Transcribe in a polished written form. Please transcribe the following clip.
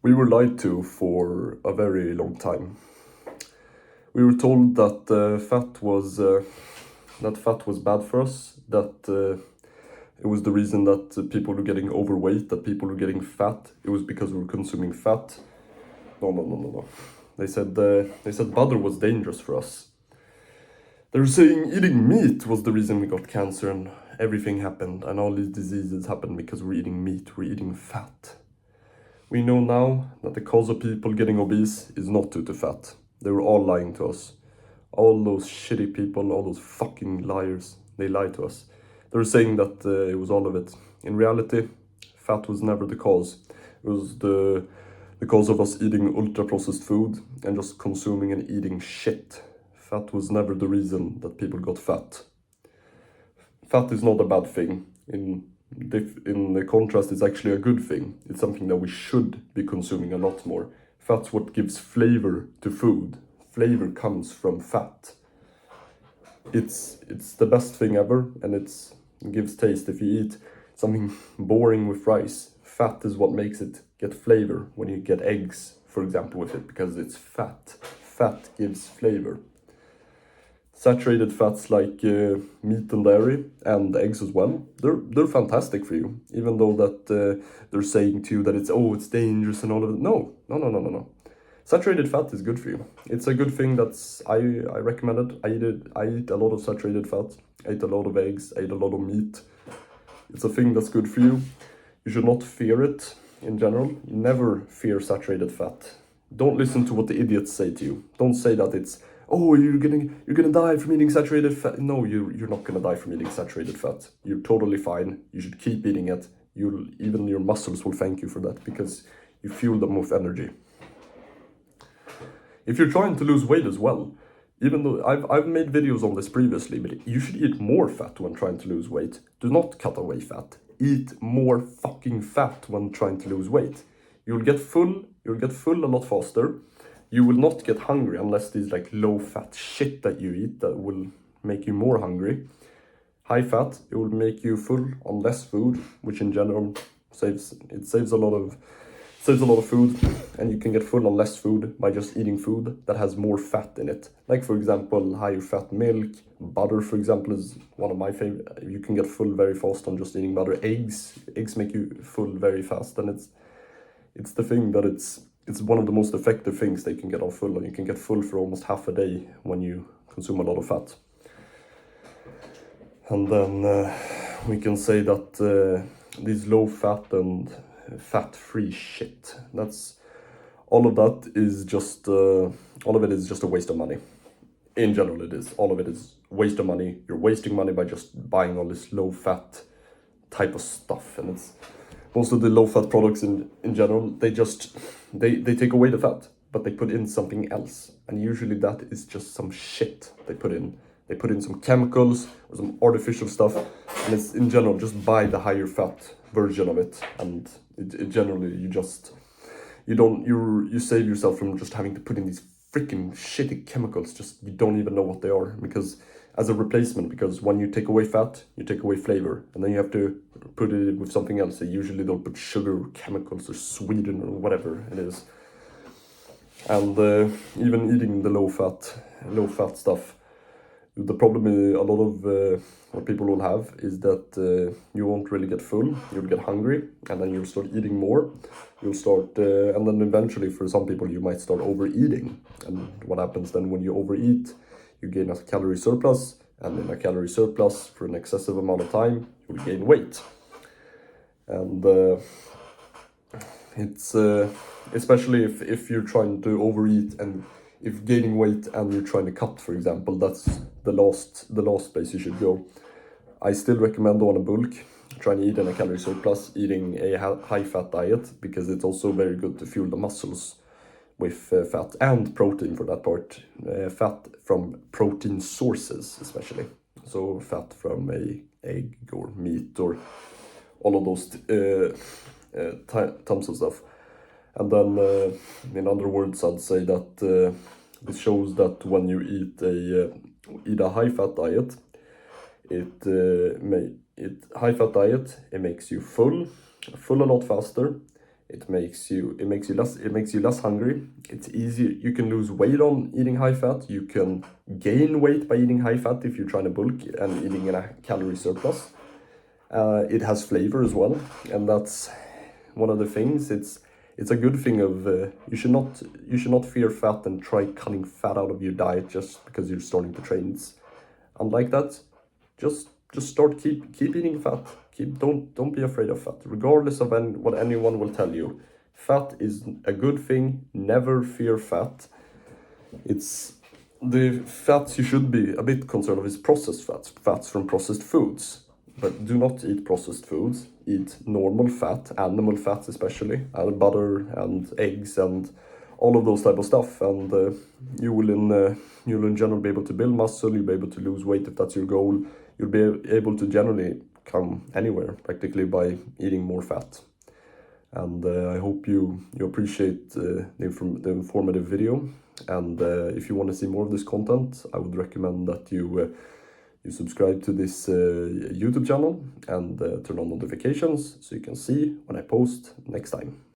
We were lied to for a very long time. We were told that fat was bad for us, that it was the reason that people were getting overweight, that people were getting fat. It was because we were consuming fat. No. They said butter was dangerous for us. They were saying eating meat was the reason we got cancer and everything happened, and all these diseases happened because we're eating meat, we're eating fat. We know now that the cause of people getting obese is not due to fat. They were all lying to us. All those shitty people, all those fucking liars, they lied to us. They were saying that it was all of it. In reality, fat was never the cause. It was the cause of us eating ultra-processed food and just consuming and eating shit. Fat was never the reason that people got fat. Fat is not a bad thing. In the contrast, it's actually a good thing. It's something that we should be consuming a lot more. Fat's what gives flavor to food. Flavor comes from fat. It's the best thing ever, and it gives taste. If you eat something boring with rice, fat is what makes it get flavor. When you get eggs, for example, with it, because it's fat. Fat gives flavor. Saturated fats like meat and dairy and eggs as well, they're fantastic for you, even though that they're saying to you that it's dangerous and all of it. No. Saturated fat is good for you. It's a good thing. I recommend it. I eat a lot of saturated fat. I eat a lot of eggs. I eat a lot of meat. It's a thing that's good for you. You should not fear it in general. You never fear saturated fat. Don't listen to what the idiots say to you. Don't say that it's, oh, you're gonna die from eating saturated fat. No, you're not gonna die from eating saturated fat. You're totally fine. You should keep eating it. Even your muscles will thank you for that, because you fuel them with energy. If you're trying to lose weight as well, even though I've made videos on this previously, but you should eat more fat when trying to lose weight. Do not cut away fat. Eat more fucking fat when trying to lose weight. You'll get full a lot faster. You will not get hungry unless these like low fat shit that you eat that will make you more hungry. High fat, it will make you full on less food, which in general saves a lot of food, and you can get full on less food by just eating food that has more fat in it. Like, for example, higher fat milk, butter, for example, is one of my favorite. You can get full very fast on just eating butter. Eggs make you full very fast, and it's the thing that it's one of the most effective things they can get on full, and you can get full for almost half a day when you consume a lot of fat. And then we can say that these low fat and fat-free shit, all of it is just a waste of money. In general, it is. All of it is waste of money. You're wasting money by just buying all this low-fat type of stuff, and it's most of the low-fat products in general. They take away the fat, but they put in something else, and usually that is just some shit they put in. They put in some chemicals or some artificial stuff, and it's in general just buy the higher fat version of it, and it generally you save yourself from just having to put in these freaking shitty chemicals. Just you don't even know what they are, because as a replacement, because when you take away fat, you take away flavor, and then you have to put it with something else. They usually don't put sugar or chemicals or sweetener or whatever it is. And even eating the low fat stuff, the problem is a lot of what people will have is that you won't really get full. You'll get hungry, and then you'll start eating more. You'll start, and then eventually, for some people, you might start overeating. And what happens then when you overeat? You gain a calorie surplus, and in a calorie surplus for an excessive amount of time, you'll gain weight. And it's especially if you're trying to overeat, and if gaining weight and you're trying to cut, for example, that's the last place you should go. I still recommend on a bulk, trying to eat in a calorie surplus, eating a high-fat diet, because it's also very good to fuel the muscles with fat and protein for that part. Fat from protein sources, especially. So fat from a egg or meat or all of those types of stuff. And then, in other words, I'd say that this shows that when you eat a high-fat diet, it makes you full a lot faster. It makes you less hungry. It's easy. You can lose weight on eating high fat. You can gain weight by eating high fat if you're trying to bulk and eating in a calorie surplus. It has flavor as well, and that's one of the things. It's a good thing of you should not fear fat and try cutting fat out of your diet just because you're starting to train. It's unlike that. Just keep eating fat. Don't be afraid of fat, regardless of what anyone will tell you. Fat is a good thing. Never fear fat. It's the fats you should be a bit concerned of is processed fats from processed foods. But do not eat processed foods. Eat normal fat, animal fats especially, and butter and eggs and all of those type of stuff. And you will in general be able to build muscle. You'll be able to lose weight if that's your goal. You'll be able to generally come anywhere practically by eating more fat. And I hope you appreciate the informative video. And if you want to see more of this content, I would recommend that you subscribe to this YouTube channel and turn on notifications so you can see when I post next time.